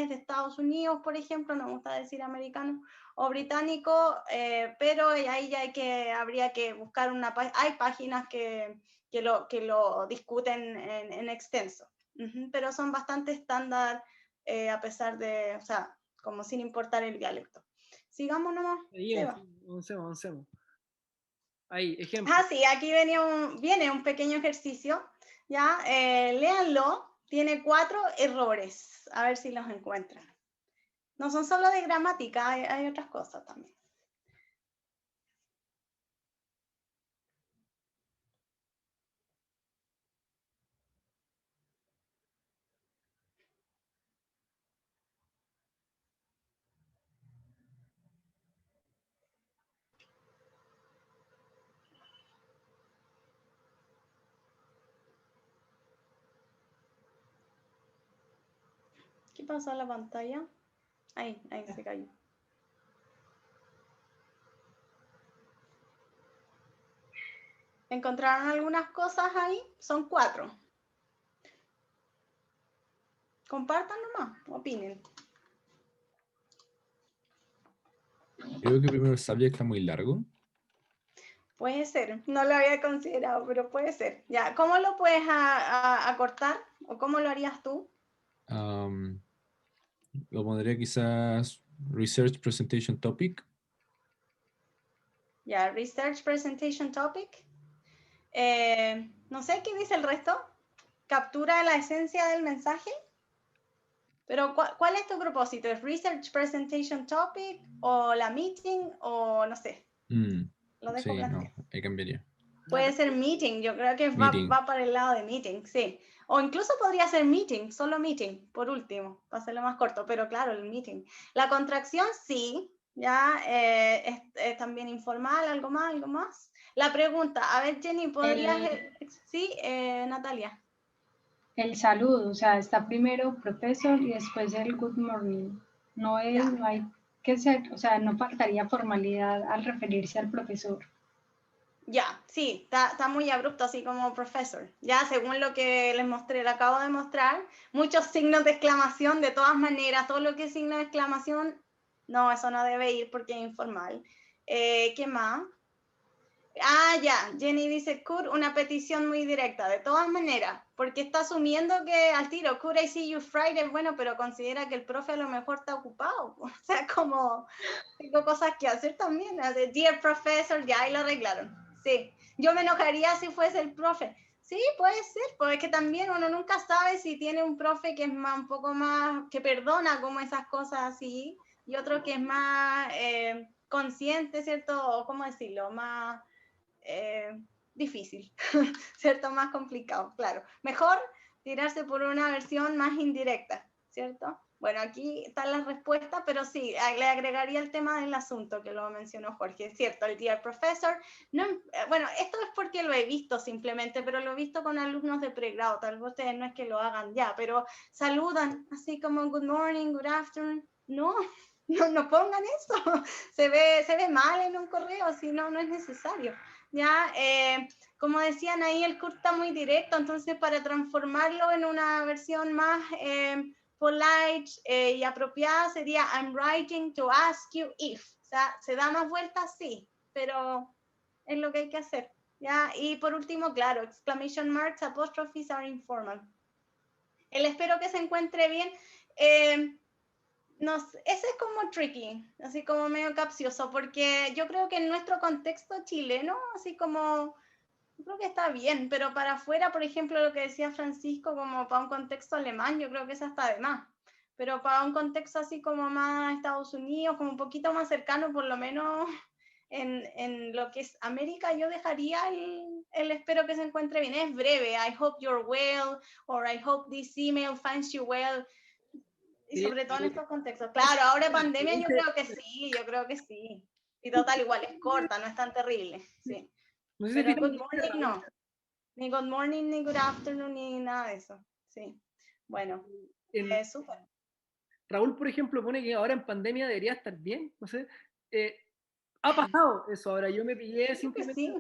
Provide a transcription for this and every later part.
es de Estados Unidos, por ejemplo, no me gusta decir americano, o británico, pero ahí ya habría que buscar hay páginas que lo discuten en extenso, pero son bastante estándar, a pesar de, o sea, como sin importar el dialecto. Sigamos nomás, Seba. Avancemos. Ahí, ejemplo. Ah, sí, aquí viene un pequeño ejercicio, ¿ya? Léanlo, tiene 4 errores, a ver si los encuentran. No son solo de gramática, hay otras cosas también. ¿Qué pasó a la pantalla? Ahí se cayó. ¿Encontraron algunas cosas ahí? Son 4. Compartan nomás, opinen. Creo que primero el subject está muy largo. Puede ser, no lo había considerado, pero puede ser. Ya, ¿cómo lo puedes acortar? ¿O cómo lo harías tú? Lo pondría quizás Research Presentation Topic. Ya, Research Presentation Topic. No sé qué dice el resto. ¿Captura la esencia del mensaje? Pero ¿cuál es tu propósito? ¿Es Research Presentation Topic o la meeting o no sé? Lo dejo Sí, no, plantear. ahí cambiaría. Puede ser meeting, yo creo que Meeting. va para el lado de meeting, sí. O incluso podría ser meeting, solo meeting, por último, para hacerlo más corto, pero claro, el meeting. La contracción sí, ya es también informal, algo más. La pregunta, a ver Jenny, ¿podrías...? Sí, Natalia. El saludo, o sea, está primero profesor y después el good morning. No hay que ser, o sea, no faltaría formalidad al referirse al profesor. Ya, sí, está muy abrupto, así como professor. Ya, según lo que les mostré, le acabo de mostrar, muchos signos de exclamación, de todas maneras, todo lo que es signo de exclamación, no, eso no debe ir porque es informal. ¿Qué más? Ah, ya, Jenny dice, could, una petición muy directa, de todas maneras, porque está asumiendo que al tiro, could I see you Friday, bueno, pero considera que el profe a lo mejor está ocupado, o sea, como, tengo cosas que hacer también, dear professor, ya ahí lo arreglaron, sí, yo me enojaría si fuese el profe, sí, puede ser, porque es que también uno nunca sabe si tiene un profe que es un poco más, que perdona como esas cosas así, y otro que es más consciente, ¿cierto? O cómo decirlo, más... difícil, ¿cierto? Más complicado, claro. Mejor tirarse por una versión más indirecta, ¿cierto? Bueno, aquí están las respuestas, pero sí, le agregaría el tema del asunto que lo mencionó Jorge, es cierto, el dear professor, no, bueno, esto es porque lo he visto simplemente, pero lo he visto con alumnos de pregrado, tal vez ustedes no es que lo hagan ya, pero saludan así como good morning, good afternoon, no, no pongan eso, se ve mal en un correo, si no, no es necesario. Ya, como decían ahí, el CURT está muy directo, entonces para transformarlo en una versión más polite y apropiada sería I'm writing to ask you if. O sea, se da más vueltas, sí, pero es lo que hay que hacer. ¿Ya? Y por último, claro, exclamation marks, apostrophes are informal. El espero que se encuentre bien. Ese es como tricky, así como medio capcioso, porque yo creo que en nuestro contexto chileno, así como, yo creo que está bien, pero para afuera, por ejemplo, lo que decía Francisco, como para un contexto alemán, yo creo que eso está de más. Pero para un contexto así como más Estados Unidos, como un poquito más cercano, por lo menos en lo que es América, yo dejaría el espero que se encuentre bien. Es breve, I hope you're well, or I hope this email finds you well. Y sobre todo en estos contextos. Claro, ahora en pandemia yo creo que sí. Y total, igual es corta, no es tan terrible. Sí. No sé si Pero good finalmente morning no. Ni good morning, ni good afternoon, ni nada de eso. Sí. Bueno, súper. Raúl, por ejemplo, pone que ahora en pandemia debería estar bien. No sé. Ha pasado eso ahora. Yo me pillé simplemente. Sí.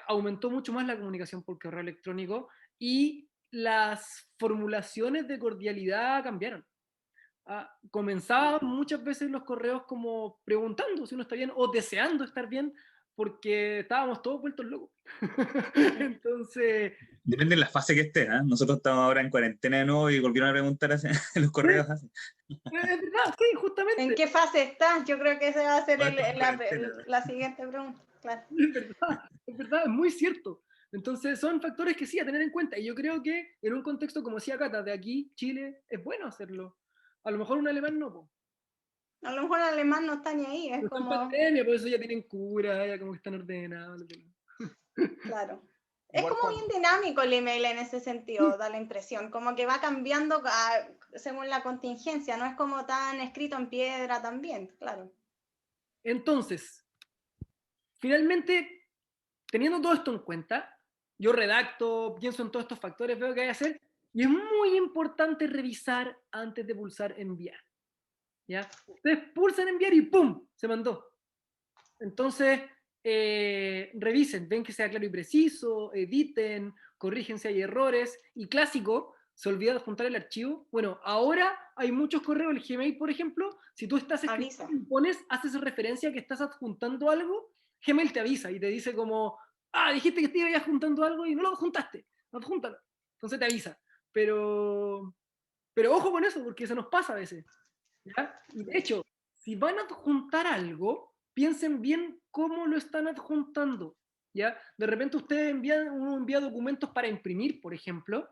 Aumentó mucho más la comunicación por correo electrónico y las formulaciones de cordialidad cambiaron. comenzaban muchas veces los correos como preguntando si uno está bien o deseando estar bien, porque estábamos todos vueltos locos. Entonces, Depende de la fase que esté, ¿eh? Nosotros estamos ahora en cuarentena de nuevo y volvieron a preguntar en los correos así. es verdad, sí, justamente. ¿En qué fase estás? Yo creo que esa va a ser Ahora estamos en cuarentena. la siguiente pregunta. Claro. Es verdad, es muy cierto. Entonces son factores que sí a tener en cuenta. Y yo creo que en un contexto como decía Cata, de aquí, Chile, es bueno hacerlo. A lo mejor un alemán no, po. A lo mejor el alemán no está ni ahí, es No está en como... pandemia, por eso ya tienen cura, ya como que están ordenados. Claro. Es Igual como cuando- bien dinámico el email en ese sentido, da la impresión, como que va cambiando según la contingencia, no es como tan escrito en piedra también, claro. Entonces, finalmente, teniendo todo esto en cuenta, yo redacto, pienso en todos estos factores, veo qué hay que hacer, y es muy importante revisar antes de pulsar enviar. ¿Ya? Ustedes pulsan enviar y ¡pum! Se mandó. Entonces, revisen, ven que sea claro y preciso, editen, corrigen si hay errores, y clásico, se olvida de juntar el archivo. Bueno, ahora hay muchos correos, el Gmail, por ejemplo, si tú estás escribiendo Avisa. y pones, haces referencia a que estás adjuntando algo, Gmail te avisa y te dice como, dijiste que te ibas adjuntando algo y no lo adjuntaste, adjúntalo. Entonces te avisa. Pero ojo con eso, porque se nos pasa a veces. ¿Ya? Y de hecho, si van a adjuntar algo, piensen bien cómo lo están adjuntando. ¿Ya? De repente ustedes uno envía documentos para imprimir, por ejemplo,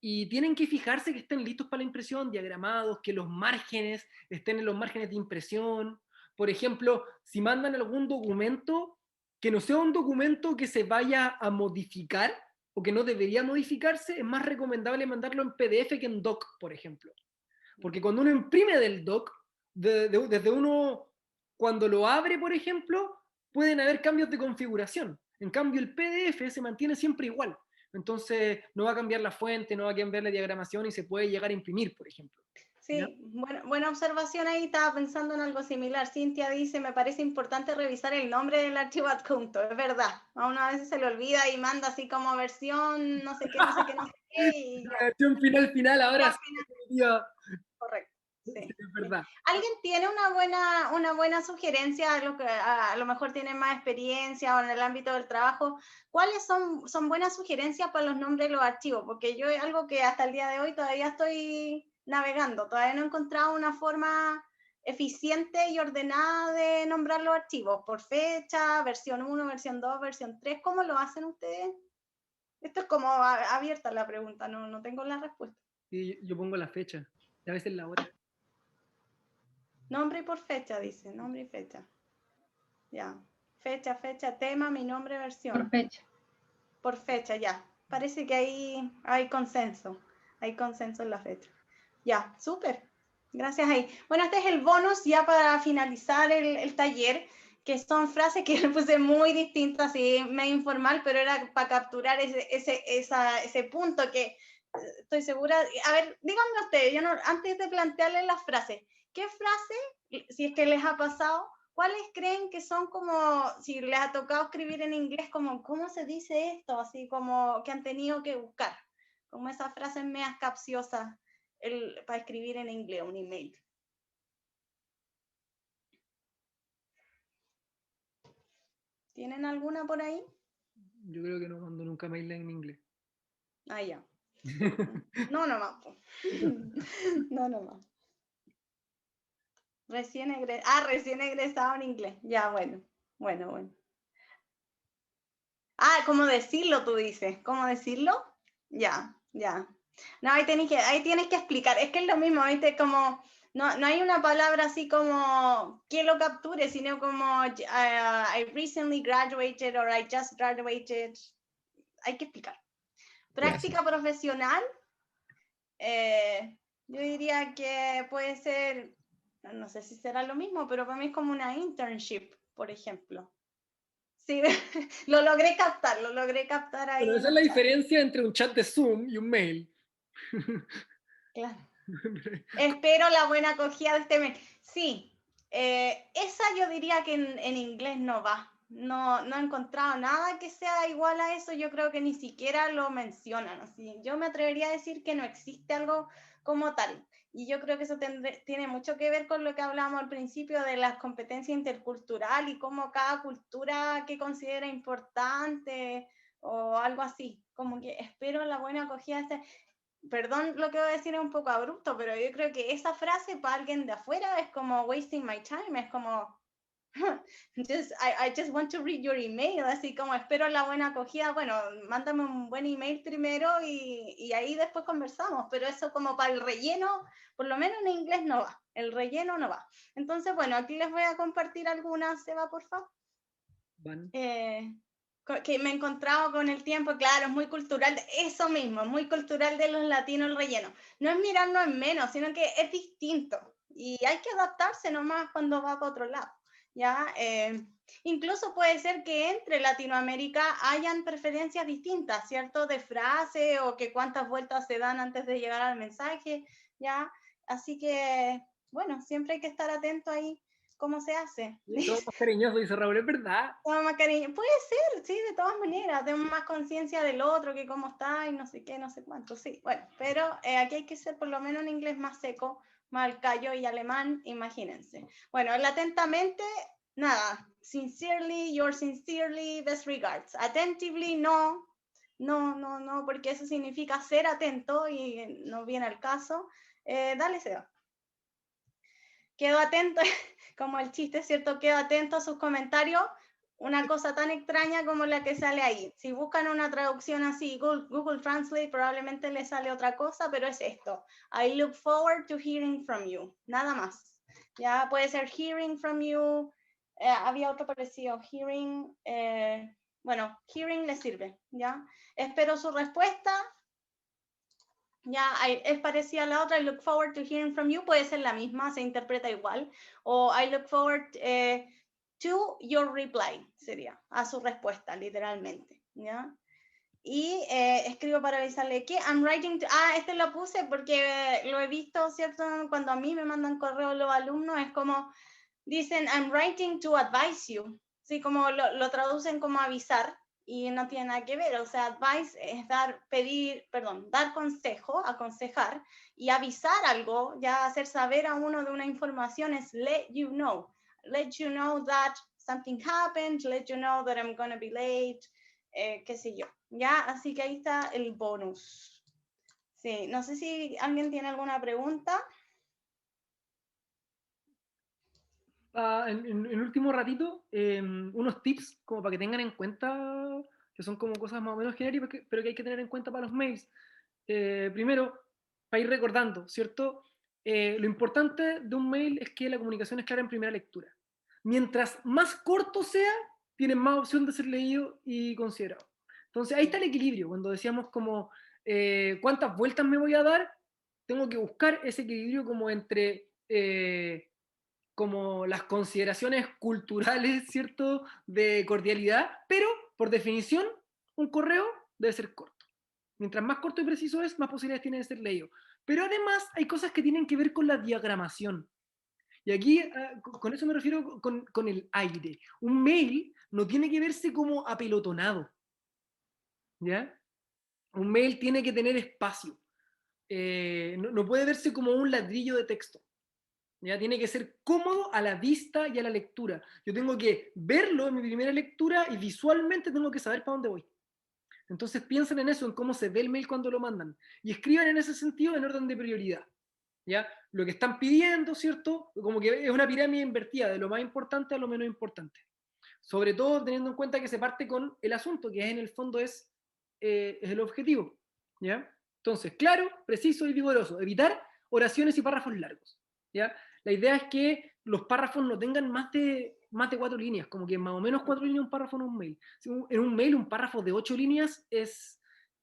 y tienen que fijarse que estén listos para la impresión, diagramados, que los márgenes estén en los márgenes de impresión. Por ejemplo, si mandan algún documento, que no sea un documento que se vaya a modificar o que no debería modificarse, es más recomendable mandarlo en PDF que en doc, por ejemplo. Porque cuando uno imprime del doc, desde uno, cuando lo abre, por ejemplo, pueden haber cambios de configuración. En cambio, el PDF se mantiene siempre igual. Entonces, no va a cambiar la fuente, no va a cambiar la diagramación y se puede llegar a imprimir, por ejemplo. Sí, ¿Ya? buena observación ahí, estaba pensando en algo similar. Cintia dice, me parece importante revisar el nombre del archivo adjunto, es verdad. A uno a veces se le olvida y manda así como versión, no sé qué, no sé qué, no sé qué, y La versión final, ahora al sí, final, definitiva. correcto. Sí, Sí. es verdad. ¿Alguien tiene una buena sugerencia, lo que a lo mejor tiene más experiencia o en el ámbito del trabajo? ¿Cuáles son buenas sugerencias para los nombres de los archivos? Porque yo es algo que hasta el día de hoy todavía estoy navegando, todavía no he encontrado una forma eficiente y ordenada de nombrar los archivos, por fecha, versión 1, versión 2, versión 3, ¿cómo lo hacen ustedes? Esto es como abierta la pregunta, no tengo la respuesta. Sí, yo pongo la fecha, y a veces la hora. Nombre y por fecha, dice, nombre y fecha. Ya. Fecha, tema, mi nombre, versión. Por fecha. Por fecha, ya. Parece que ahí hay consenso. Hay consenso en la fecha. Ya, súper. Gracias ahí. Bueno, este es el bonus ya para finalizar el taller, que son frases que le puse muy distintas, así medio informal, pero era para capturar ese punto que estoy segura. A ver, díganme ustedes, antes de plantearles las frases, ¿qué frase, si es que les ha pasado, cuáles creen que son como, si les ha tocado escribir en inglés, como, ¿cómo se dice esto? Así como que han tenido que buscar, como esas frases medias capciosas para escribir en inglés un email. ¿Tienen alguna por ahí? Yo creo que no mando nunca mail en inglés. Ah, ya. No nomás. No nomás. Recién egresado en inglés. Ya, bueno. Ah, ¿cómo decirlo tú dices? ¿Cómo decirlo? Ya. No, ahí tienes que explicar. Es que es lo mismo, ¿viste? Como, no hay una palabra así como que lo capture, sino como I recently graduated or I just graduated. Hay que explicar. Práctica profesional, yo diría que puede ser, no sé si será lo mismo, pero para mí es como una internship, por ejemplo. Sí, lo logré captar ahí. Bueno, esa es la diferencia entre un chat de Zoom y un mail. Claro. Espero la buena acogida de este mail. Sí, esa yo diría que en inglés no va. No he encontrado nada que sea igual a eso, yo creo que ni siquiera lo mencionan. Así. Yo me atrevería a decir que no existe algo como tal. Y yo creo que eso tiene mucho que ver con lo que hablábamos al principio de la competencia intercultural y cómo cada cultura que considera importante o algo así. Como que espero la buena acogida. Perdón, lo que voy a decir es un poco abrupto, pero yo creo que esa frase para alguien de afuera es como wasting my time, es como I just want to read your email, así como espero la buena acogida. Bueno, mándame un buen email primero y ahí después conversamos, pero eso como para el relleno, por lo menos en inglés no va, el relleno no va. Entonces, bueno, aquí les voy a compartir algunas, Seba, por favor. Que me he encontrado con el tiempo, claro, es muy cultural, eso mismo, muy cultural de los latinos el relleno. No es mirarnos en menos, sino que es distinto y hay que adaptarse nomás cuando va para otro lado. ¿Ya? Incluso puede ser que entre Latinoamérica hayan preferencias distintas, ¿cierto? De frase o que cuántas vueltas se dan antes de llegar al mensaje, ¿ya? Así que, bueno, siempre hay que estar atento ahí cómo se hace. Todo más cariñoso, dice Raúl, es verdad. Todo más cariño. Puede ser, sí, de todas maneras, tenemos más conciencia del otro, que cómo está y no sé qué, no sé cuánto, sí. Bueno, pero aquí hay que ser por lo menos en inglés más seco, mal callo y alemán, imagínense. Bueno, el atentamente, nada, sincerely, yours sincerely, best regards. Attentively, no, porque eso significa ser atento y no viene al caso. Dale, Seba. Quedo atento, como el chiste, ¿cierto? Quedo atento a sus comentarios. Una cosa tan extraña como la que sale ahí. Si buscan una traducción así, Google Translate, probablemente les sale otra cosa, pero es esto. I look forward to hearing from you. Nada más. Ya puede ser hearing from you. Había otro parecido. Hearing. Bueno, hearing les sirve. ¿Ya? Espero su respuesta. Ya, es parecida a la otra. I look forward to hearing from you. Puede ser la misma, se interpreta igual. O I look forward to your reply, sería, a su respuesta, literalmente, ¿ya? Y escribo para avisarle que I'm writing to, este lo puse porque lo he visto, ¿cierto? Cuando a mí me mandan correo los alumnos, es como, dicen, I'm writing to advise you, ¿sí? Como lo traducen como avisar, y no tiene nada que ver, o sea, advice es dar consejo, aconsejar, y avisar algo, ya hacer saber a uno de una información es let you know that something happened, let you know that I'm gonna be late, qué sé yo, ¿ya? Así que ahí está el bonus. Sí, no sé si alguien tiene alguna pregunta. En último ratito, unos tips como para que tengan en cuenta, que son como cosas más o menos genéricas, pero que hay que tener en cuenta para los mails. Primero, para ir recordando, ¿cierto? Lo importante de un mail es que la comunicación es clara en primera lectura. Mientras más corto sea, tienen más opción de ser leído y considerado. Entonces, ahí está el equilibrio. Cuando decíamos como, ¿cuántas vueltas me voy a dar? Tengo que buscar ese equilibrio como entre como las consideraciones culturales, ¿cierto? De cordialidad, pero, por definición, un correo debe ser corto. Mientras más corto y preciso es, más posibilidades tiene de ser leído. Pero además hay cosas que tienen que ver con la diagramación. Y aquí, con eso me refiero con el aire. Un mail no tiene que verse como apelotonado, ¿ya? Un mail tiene que tener espacio. No puede verse como un ladrillo de texto. ¿Ya? Tiene que ser cómodo a la vista y a la lectura. Yo tengo que verlo en mi primera lectura y visualmente tengo que saber para dónde voy. Entonces piensen en eso, en cómo se ve el mail cuando lo mandan. Y escriban en ese sentido en orden de prioridad. ¿Ya? Lo que están pidiendo, ¿cierto? Como que es una pirámide invertida, de lo más importante a lo menos importante. Sobre todo teniendo en cuenta que se parte con el asunto, que en el fondo es el objetivo. ¿Ya? Entonces, claro, preciso y vigoroso. Evitar oraciones y párrafos largos. ¿Ya? La idea es que los párrafos no tengan más de 4 líneas, como que más o menos 4 líneas un párrafo en un mail. En un mail un párrafo de 8 líneas es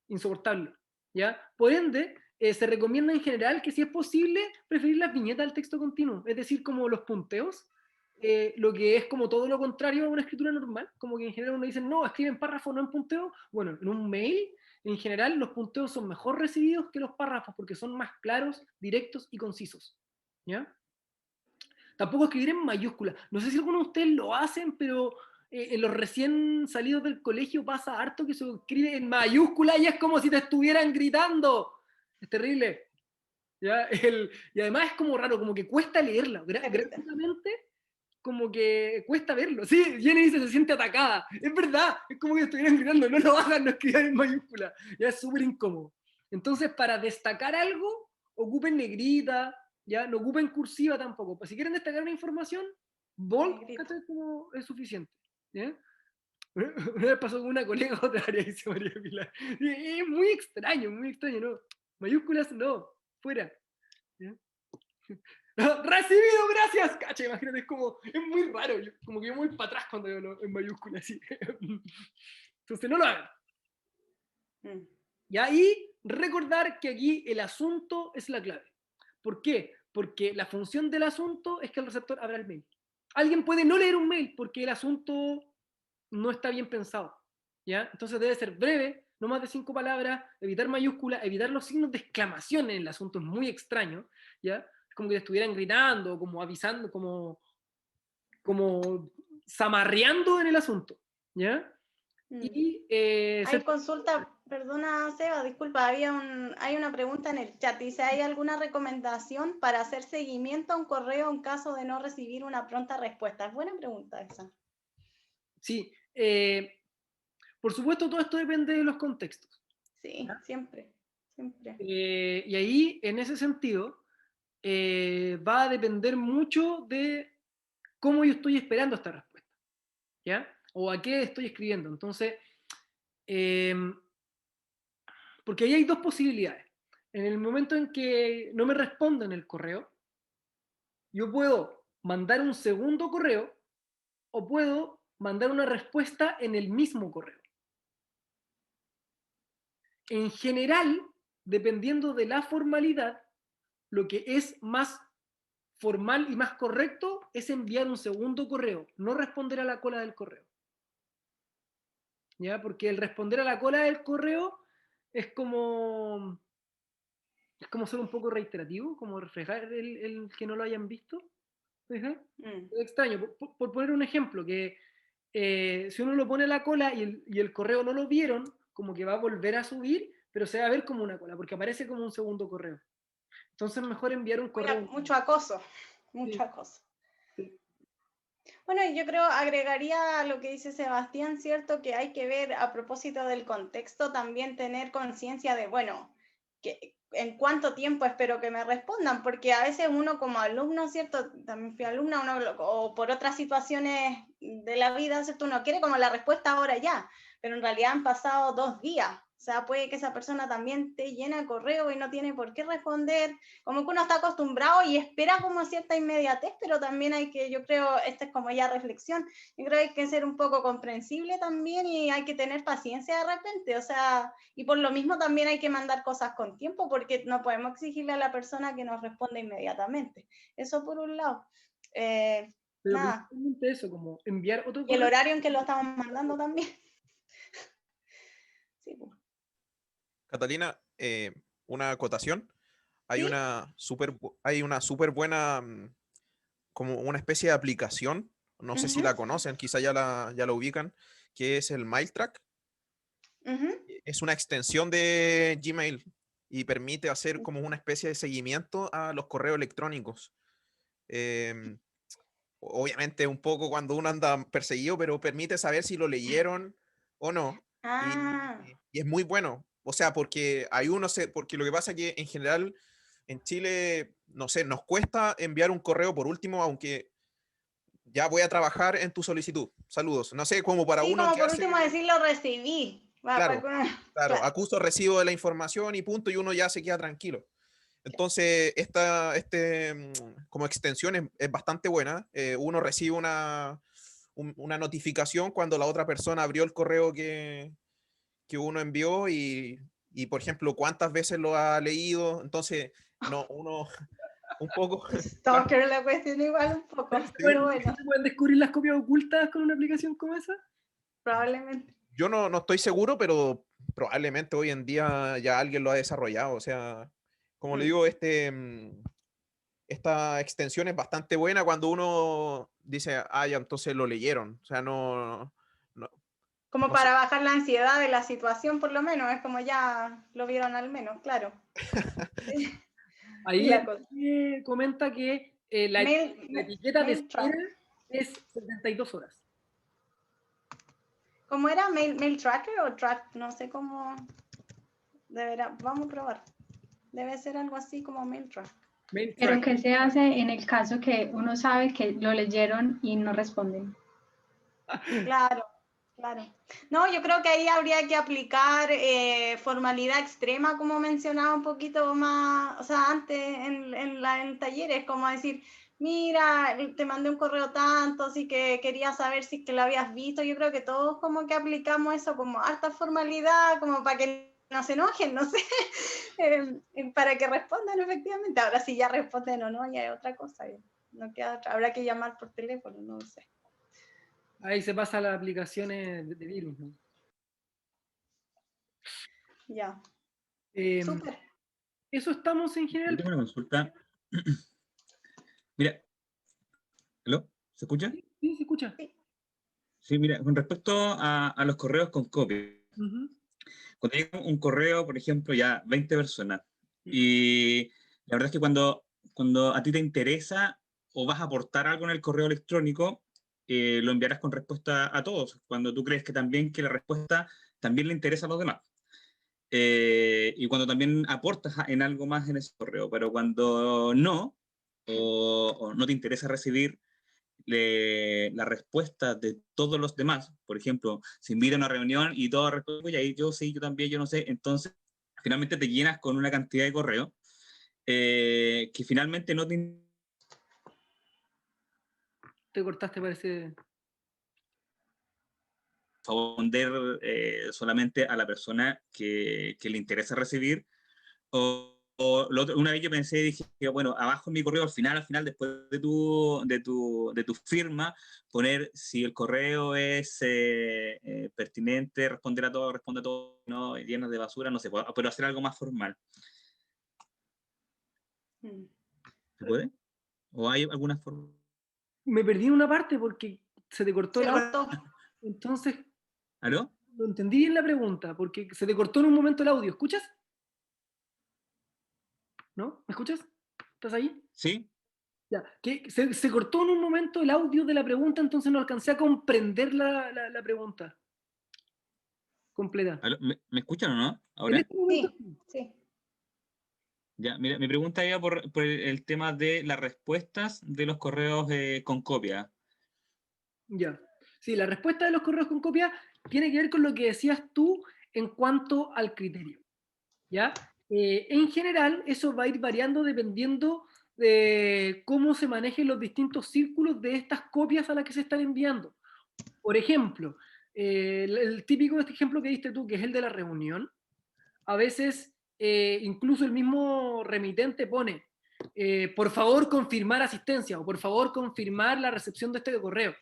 insoportable. ¿Ya? Por ende, se recomienda en general que si es posible preferir las viñetas al texto continuo, es decir, como los punteos, lo que es como todo lo contrario a una escritura normal, como que en general uno dice, no, escriben párrafo, no en punteo. Bueno, en un mail, en general, los punteos son mejor recibidos que los párrafos, porque son más claros, directos y concisos. ¿Ya? Tampoco escribir en mayúsculas. No sé si algunos de ustedes lo hacen, pero en los recién salidos del colegio pasa harto que se escribe en mayúsculas y es como si te estuvieran gritando. Es terrible. ¿ya? Y además es como raro, como que cuesta leerla, gráficamente como que cuesta verlo. Sí, Jenny dice, se siente atacada. Es verdad, es como que estuvieran gritando, no lo hagan, no escriban en mayúscula. Ya es súper incómodo. Entonces, para destacar algo, ocupen negrita, ya no ocupen cursiva tampoco. Pues si quieren destacar una información, bold como es suficiente. ¿Ya? Una vez pasó con una colega otra área, dice María Pilar. Es muy extraño, ¿no? Mayúsculas, no, fuera. ¿Ya? ¡Recibido, gracias! Cacha, imagínate, es muy raro, como que yo voy para atrás cuando veo en mayúsculas, así. Entonces no lo hagan. Y ahí recordar que aquí el asunto es la clave. ¿Por qué? Porque la función del asunto es que el receptor abra el mail. Alguien puede no leer un mail porque el asunto no está bien pensado, ¿ya? Entonces debe ser breve, no más de 5 palabras, evitar mayúsculas, evitar los signos de exclamación en el asunto, es muy extraño, ¿ya? Como que estuvieran gritando, como avisando, como zamarreando en el asunto, ¿ya? Y hay consulta, perdona Seba, disculpa, hay una pregunta en el chat, dice, ¿hay alguna recomendación para hacer seguimiento a un correo en caso de no recibir una pronta respuesta? Es buena pregunta esa. Sí, por supuesto todo esto depende de los contextos. Sí, ¿ya? Siempre. Y ahí, en ese sentido, va a depender mucho de cómo yo estoy esperando esta respuesta, ¿ya? O a qué estoy escribiendo. Entonces, porque ahí hay dos posibilidades. En el momento en que no me responden el correo, yo puedo mandar un segundo correo o puedo mandar una respuesta en el mismo correo. En general, dependiendo de la formalidad, lo que es más formal y más correcto es enviar un segundo correo, no responder a la cola del correo. ¿Ya? Porque el responder a la cola del correo es como ser un poco reiterativo, como reflejar el que no lo hayan visto. Es extraño. Por poner un ejemplo, que si uno lo pone a la cola y el correo no lo vieron, como que va a volver a subir, pero se va a ver como una cola, porque aparece como un segundo correo. Entonces mejor enviar un correo. Mucho acoso, sí. acoso. Sí. Bueno, yo creo, agregaría a lo que dice Sebastián, ¿cierto? Que hay que ver, a propósito del contexto, también tener conciencia de, bueno, que en cuánto tiempo espero que me respondan, porque a veces uno como alumno, ¿cierto? También fui alumna, o por otras situaciones de la vida, ¿cierto? Uno quiere como la respuesta ahora ya, pero en realidad han pasado 2 días. O sea, puede que esa persona también te llena de correo y no tiene por qué responder. Como que uno está acostumbrado y espera como cierta inmediatez, pero también hay que, yo creo, esta es como ya reflexión, yo creo que hay que ser un poco comprensible también y hay que tener paciencia de repente. O sea, y por lo mismo también hay que mandar cosas con tiempo porque no podemos exigirle a la persona que nos responda inmediatamente. Eso por un lado. Pero nada. eso, como enviar otro correo. Y el horario en que lo estamos mandando también. Sí, pues. Catalina, una acotación. Hay ¿Sí? una súper buena, como una especie de aplicación, no sé si la conocen, quizá ya la ubican, que es el MailTrack. Es una extensión de Gmail y permite hacer como una especie de seguimiento a los correos electrónicos. Obviamente un poco cuando uno anda perseguido, pero permite saber si lo leyeron o no. Y es muy bueno. O sea, porque porque lo que pasa es que en general en Chile, no sé, nos cuesta enviar un correo por último, aunque ya voy a trabajar en tu solicitud. Saludos. No sé, como para sí, uno como que por hace... último decir lo recibí. Claro, acuso recibo de la información y punto, y uno ya se queda tranquilo. Entonces, como extensión es bastante buena. Uno recibe una notificación cuando la otra persona abrió el correo que uno envió y, por ejemplo, cuántas veces lo ha leído. Entonces, uno un poco... Stalker la cuestión igual un poco, pero bueno. ¿Se pueden descubrir las copias ocultas con una aplicación como esa? Probablemente. Yo no estoy seguro, pero probablemente hoy en día ya alguien lo ha desarrollado. O sea, como le digo, esta extensión es bastante buena cuando uno dice, ya, entonces lo leyeron. O sea, como no para sé. bajar la ansiedad de la situación, por lo menos. Es como ya lo vieron al menos, claro. Sí. Ahí La cosa. comenta que la etiqueta de mail track. espera es 72 horas. ¿Cómo era? ¿Mail tracker o track? No sé cómo. Deberá, vamos a probar. Debe ser algo así como mail track. Mail Pero track. ¿qué se hace en el caso que uno sabe que lo leyeron y no responden? Claro, claro. No, yo creo que ahí habría que aplicar formalidad extrema, como mencionaba un poquito más, o sea, antes en talleres, como decir, mira, te mandé un correo tanto, así que quería saber si es que lo habías visto. Yo creo que todos como que aplicamos eso como alta formalidad, como para que no se enojen, no sé, para que respondan efectivamente. Ahora si ya responden o no, ya es otra cosa. No queda otra. Habrá que llamar por teléfono, no sé. Ahí se pasa a las aplicaciones de virus, ¿no? Ya. Súper. Eso estamos en Yo general. tengo una consulta. Mira, ¿aló? ¿Se escucha? Sí, se escucha. Sí, mira, con respecto a los correos con copia. Ujú. Cuando llega un correo, por ejemplo, ya 20 personas, y la verdad es que cuando a ti te interesa o vas a aportar algo en el correo electrónico, lo enviarás con respuesta a todos, cuando tú crees que también que la respuesta también le interesa a los demás. Y cuando también aportas en algo más en ese correo, pero cuando no, o no te interesa recibir la respuesta de todos los demás, por ejemplo, se invita a una reunión y todos responden, y ahí yo sí, yo también, yo no sé, entonces finalmente te llenas con una cantidad de correo que finalmente no te Te cortaste, parece. responder solamente a la persona que le interesa recibir. Una vez yo pensé, dije, bueno, abajo en mi correo, al final, después de tu firma, poner si el correo es pertinente, responder a todo, responde a todo, no llenas de basura, no sé, pero hacer algo más formal. ¿Se puede? ¿O hay alguna forma? Me perdí en una parte porque se te cortó Se el audio. cortó. Entonces, ¿Aló? no entendí bien la pregunta, porque se te cortó en un momento el audio. ¿Escuchas? ¿No? ¿Me escuchas? ¿Estás ahí? ¿Sí? Ya. Que se cortó en un momento el audio de la pregunta, entonces no alcancé a comprender la pregunta completa. ¿Aló? ¿Me escuchan o no? En ¿Ahora? este momento Sí, sí. sí. Ya, mira, mi pregunta iba por el tema de las respuestas de los correos con copia. Ya. Sí, la respuesta de los correos con copia tiene que ver con lo que decías tú en cuanto al criterio. ¿Ya? En general, eso va a ir variando dependiendo de cómo se manejen los distintos círculos de estas copias a las que se están enviando. Por ejemplo, el típico este ejemplo que diste tú, que es el de la reunión, a veces incluso el mismo remitente pone, por favor confirmar asistencia o por favor confirmar la recepción de este correo.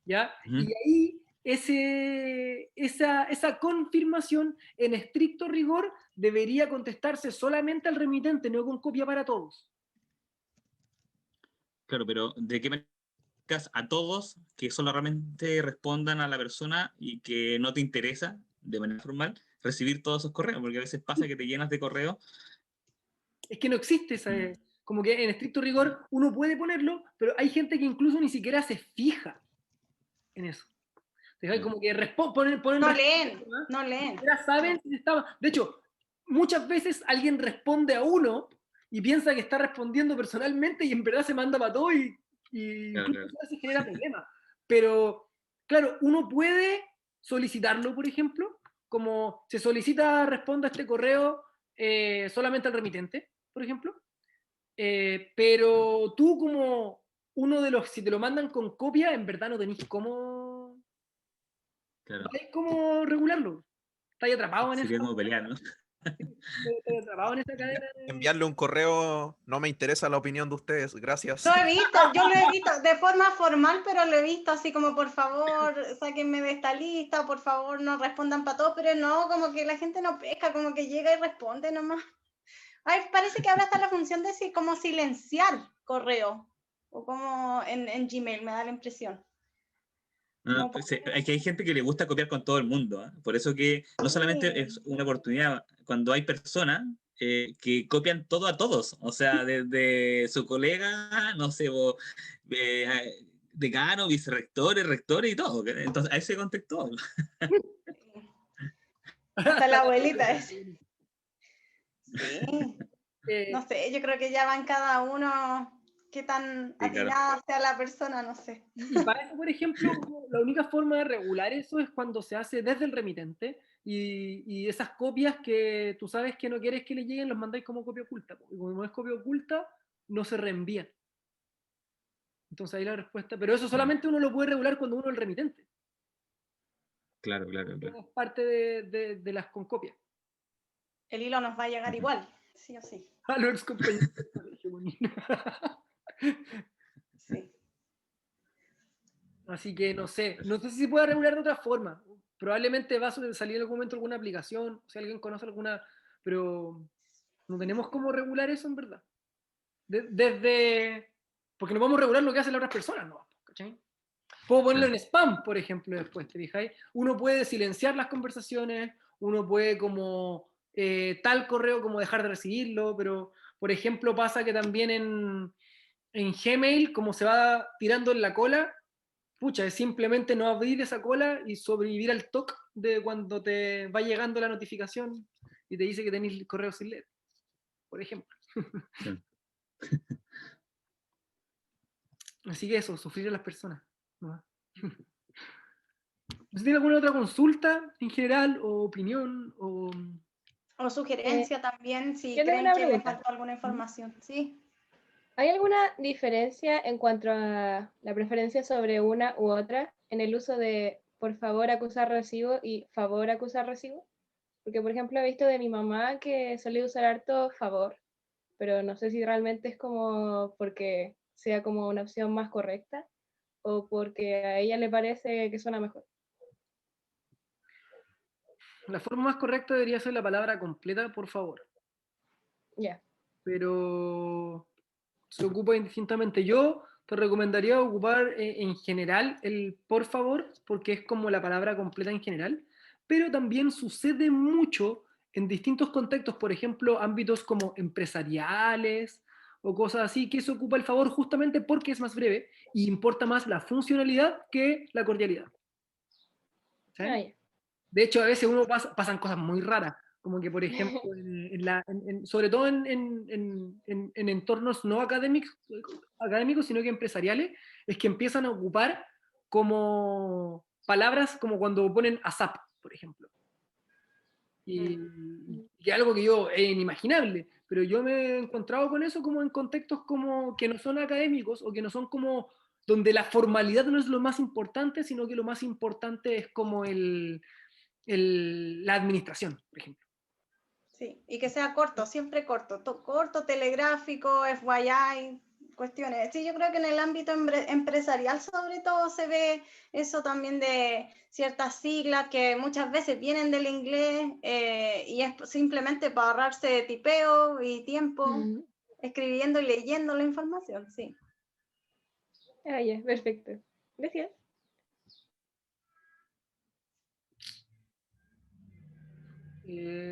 ¿Ya? Ujú. Y ahí esa confirmación en estricto rigor debería contestarse solamente al remitente, no con copia para todos. Claro, pero ¿de qué manera a todos que solamente respondan a la persona y que no te interesa de manera formal recibir todos esos correos? Porque a veces pasa que te llenas de correos. Es que no existe esa, como que en estricto rigor uno puede ponerlo, pero hay gente que incluso ni siquiera se fija en eso. Como que ponen No leen, no ni leen. siquiera saben si estaba. De hecho, muchas veces alguien responde a uno y piensa que está respondiendo personalmente y en verdad se manda para todo y Claro, incluso claro. a veces genera problemas. Pero, claro, uno puede solicitarlo, por ejemplo, como se solicita, responda a este correo solamente al remitente, por ejemplo. Pero tú como uno de los, si te lo mandan con copia, en verdad no tenés cómo, Claro. no hay cómo regularlo. Estás atrapado en esa, Sería como pelear, ¿no? estás atrapado en esa cadena de... Enviarle un correo, no me interesa la opinión de ustedes, gracias. Lo he visto, yo lo he visto de forma formal, pero lo he visto así como por favor, sáquenme de esta lista, por favor, no respondan para todos, pero no, como que la gente no pesca, como que llega y responde nomás. Ay, parece que ahora está la función de como silenciar correo, o como en Gmail, me da la impresión. No, Como hay gente que le gusta copiar con todo el mundo, ¿eh? Por eso que no solamente es una oportunidad, cuando hay personas, que copian todo a todos, o sea, desde su colega, no sé, decano, vicerrectores, rectores y todo. Entonces, a ese contexto. Hasta la abuelita es. Sí. Eh, No sé, yo creo que ya van cada uno qué tan Sí, claro. atinada sea la persona, no sé. Y para eso, por ejemplo, la única forma de regular eso es cuando se hace desde el remitente y esas copias que tú sabes que no quieres que le lleguen, los mandáis como copia oculta. Y como no es copia oculta, no se reenvían. Entonces ahí la respuesta. Pero eso solamente uno lo puede regular cuando uno es el remitente. Claro. Es parte de las con copias. El hilo nos va a llegar igual, sí o sí. A los compañeros. Sí. Así que no sé si se puede regular de otra forma. Probablemente va a salir en algún momento alguna aplicación, si alguien conoce alguna, pero no tenemos cómo regular eso en verdad. Porque no vamos a regular lo que hacen las otras personas, ¿no? ¿Cachai? Puedo ponerlo en spam, por ejemplo, después, ¿te fijáis? Uno puede silenciar las conversaciones, uno puede como tal correo como dejar de recibirlo, pero por ejemplo pasa que también en Gmail, como se va tirando en la cola, pucha, es simplemente no abrir esa cola y sobrevivir al toque de cuando te va llegando la notificación y te dice que tenéis el correo sin leer, por ejemplo. Así que eso, sufrir a las personas. ¿No? ¿Tiene alguna otra consulta en general o opinión? O sugerencia también, si yo tengo creen una que les pregunta. falta alguna información. Sí. ¿Hay alguna diferencia en cuanto a la preferencia sobre una u otra en el uso de por favor acusar recibo y favor acusar recibo? Porque, por ejemplo, he visto de mi mamá que solía usar harto favor, pero no sé si realmente es como porque sea como una opción más correcta o porque a ella le parece que suena mejor. La forma más correcta debería ser la palabra completa, por favor. Ya. Pero se ocupa indistintamente. Yo te recomendaría ocupar en general el por favor, porque es como la palabra completa en general, pero también sucede mucho en distintos contextos, por ejemplo, ámbitos como empresariales o cosas así, que se ocupa el favor justamente porque es más breve y importa más la funcionalidad que la cordialidad. ¿Sí? Ah, ya. De hecho, a veces uno pasan cosas muy raras, como que, por ejemplo, sobre todo en entornos no académicos, sino que empresariales, es que empiezan a ocupar como palabras como cuando ponen ASAP, por ejemplo. Y que es algo que yo es inimaginable, pero yo me he encontrado con eso como en contextos como que no son académicos o que no son como donde la formalidad no es lo más importante, sino que lo más importante es como la administración, por ejemplo. Sí, y que sea corto, siempre corto, corto, telegráfico, FYI, cuestiones. Sí, yo creo que en el ámbito empresarial sobre todo se ve eso también de ciertas siglas que muchas veces vienen del inglés y es simplemente para ahorrarse tipeo y tiempo escribiendo y leyendo la información, sí. Ah, ya, perfecto. Gracias.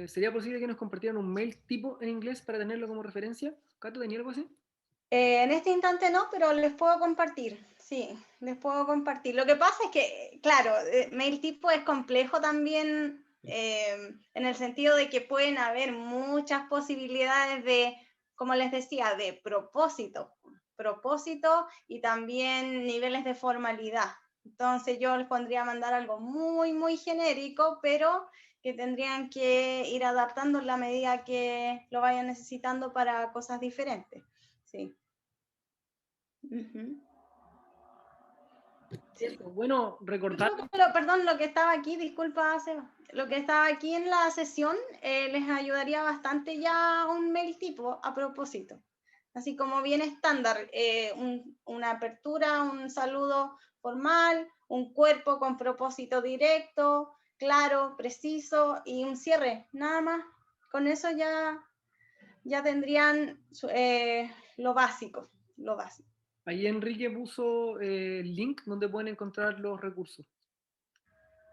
¿Sería posible que nos compartieran un mail tipo en inglés para tenerlo como referencia? ¿Cato, tenía algo así? En este instante no, pero les puedo compartir, sí, les puedo compartir. Lo que pasa es que, claro, mail tipo es complejo también en el sentido de que pueden haber muchas posibilidades de, como les decía, de propósito y también niveles de formalidad. Entonces yo les pondría a mandar algo muy, muy genérico, pero que tendrían que ir adaptando en la medida que lo vayan necesitando para cosas diferentes. Sí. Eso, bueno, recordar. Perdón, lo que estaba aquí, disculpa, Seba, lo que estaba aquí en la sesión les ayudaría bastante ya un mail tipo a propósito. Así como bien estándar, una apertura, un saludo formal, un cuerpo con propósito directo, claro, preciso y un cierre, nada más. Con eso ya tendrían lo básico, lo básico. Ahí Enrique puso el link donde pueden encontrar los recursos.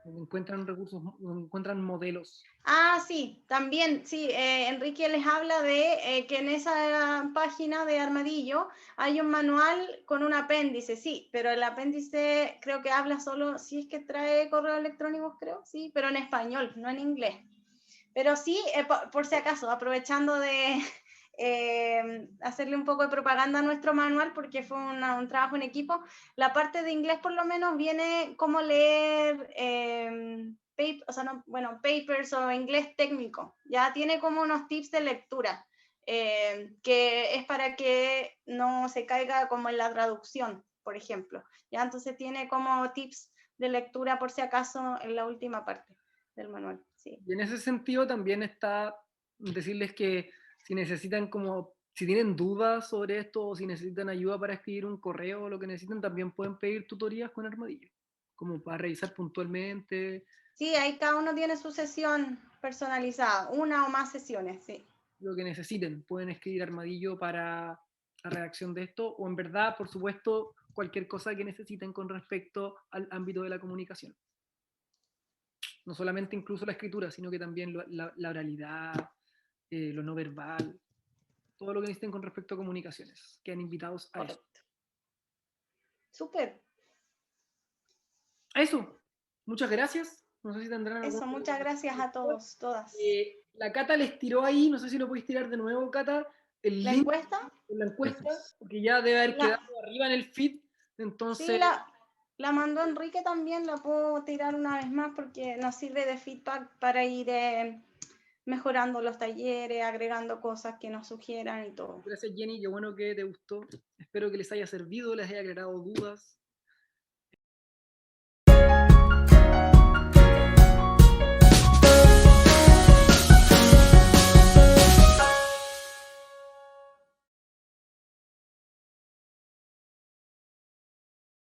encuentran recursos, encuentran modelos. Ah, sí, también, sí, Enrique les habla de que en esa página de Armadillo hay un manual con un apéndice, sí, pero el apéndice creo que habla solo, si es que trae correos electrónicos, creo, sí, pero en español, no en inglés. Pero sí, por si acaso, aprovechando de hacerle un poco de propaganda a nuestro manual, porque fue un trabajo en equipo, la parte de inglés por lo menos viene cómo leer papers o inglés técnico. Ya tiene como unos tips de lectura, que es para que no se caiga como en la traducción, por ejemplo. Ya entonces tiene como tips de lectura por si acaso en la última parte del manual. Sí. Y en ese sentido también está decirles que si necesitan si tienen dudas sobre esto o si necesitan ayuda para escribir un correo o lo que necesiten, también pueden pedir tutorías con Armadillo, como para revisar puntualmente. Sí, ahí cada uno tiene su sesión personalizada, una o más sesiones, sí. Lo que necesiten, pueden escribir Armadillo para la redacción de esto, o en verdad, por supuesto, cualquier cosa que necesiten con respecto al ámbito de la comunicación. No solamente incluso la escritura, sino que también la oralidad, lo no verbal, todo lo que necesiten con respecto a comunicaciones. Quedan invitados a eso. Súper. A eso. Muchas gracias. No sé si tendrán Eso, alguna muchas gracias a todos, todas. La Cata les tiró ahí, no sé si lo podéis tirar de nuevo, Cata, el ¿La link encuesta? de la encuesta, porque ya debe haber quedado arriba en el feed. Entonces, Sí, la mandó Enrique también, la puedo tirar una vez más porque nos sirve de feedback para ir mejorando los talleres, agregando cosas que nos sugieran y todo. gracias, Jenny, qué bueno que te gustó. Espero que les haya servido, les haya aclarado dudas.